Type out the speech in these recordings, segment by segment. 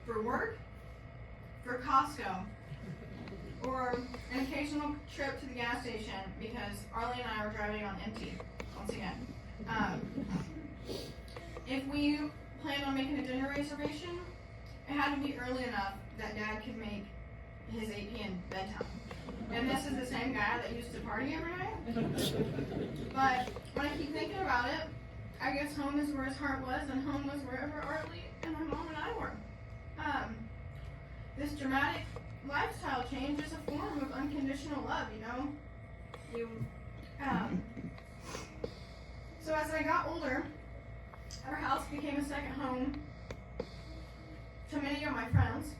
for work, for Costco, or an occasional trip to the gas station because Arlie and I were driving on empty, once again. If we planned on making a dinner reservation, it had to be early enough that Dad could make his 8 p.m. bedtime. And this is the same guy that used to party every night. But when I keep thinking about it, I guess home is where his heart was, and home was wherever Arlie and my mom and I were. This dramatic lifestyle change is a form of unconditional love, you know? So as I got older, our house became a second home to many of my friends.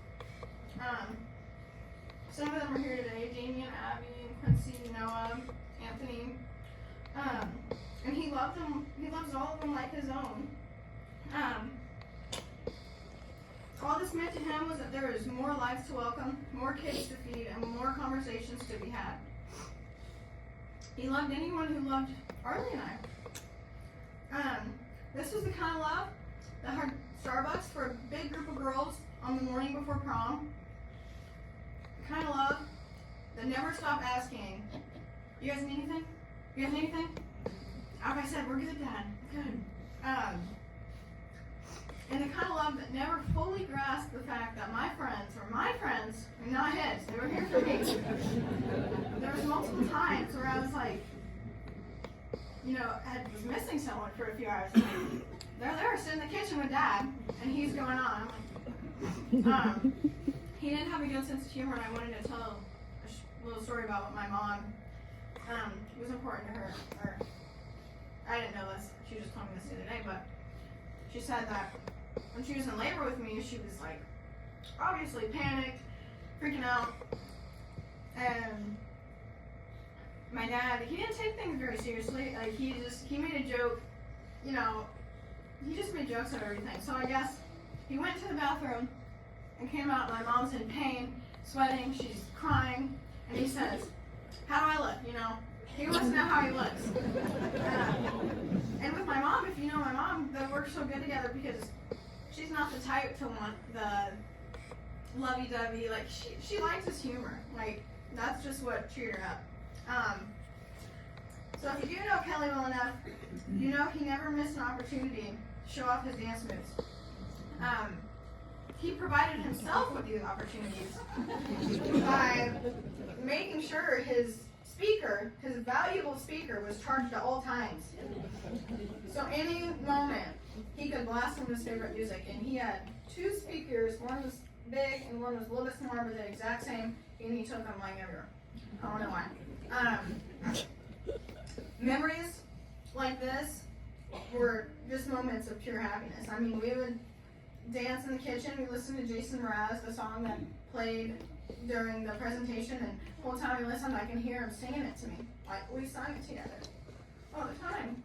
Some of them are here today, Jamie and Abby and Quincy, Noah, Anthony. And he loves all of them like his own. All this meant to him was that there was more lives to welcome, more kids to feed, and more conversations to be had. He loved anyone who loved Arlie and I. This was the kind of love that had Starbucks for a big group of girls on the morning before prom. The kind of love that never stopped asking, "You guys need anything? You guys need anything?" Like I said, "We're good, Dad. Good." And the kind of love that never fully grasped the fact that my friends were my friends, and not his. They were here for me. There was multiple times where I was like, you know, I was missing someone for a few hours. They're there sitting in the kitchen with Dad, and he's going on. I'm like, he didn't have a good sense of humor, and I wanted to tell a little story about what my mom was important to her. Or I didn't know this. She just told me this the other day, but she said that when she was in labor with me, she was like obviously panicked, freaking out, and my dad, he didn't take things very seriously. Like he made a joke, you know, he just made jokes of everything. So I guess he went to the bathroom and came out. My mom's in pain, sweating, she's crying, and he says, "How do I look?" You know, he wants to know how he looks. And with my mom, if you know my mom, they work so good together because she's not the type to want the lovey-dovey. Like she likes his humor. Like that's just what cheered her up. So if you do know Kelly well enough, you know he never missed an opportunity to show off his dance moves. He provided himself with these opportunities by making sure his speaker, his valuable speaker, was charged at all times. So any moment he could blast from his favorite music, and he had 2 speakers. One was big and one was a little bit smaller, but the exact same, and he took them like everywhere. I don't know why. Memories like this were just moments of pure happiness. I mean, we would dance in the kitchen. We listened to Jason Mraz, the song that played during the presentation, and the whole time we listened, I can hear him singing it to me. Like, we sang it together all the time.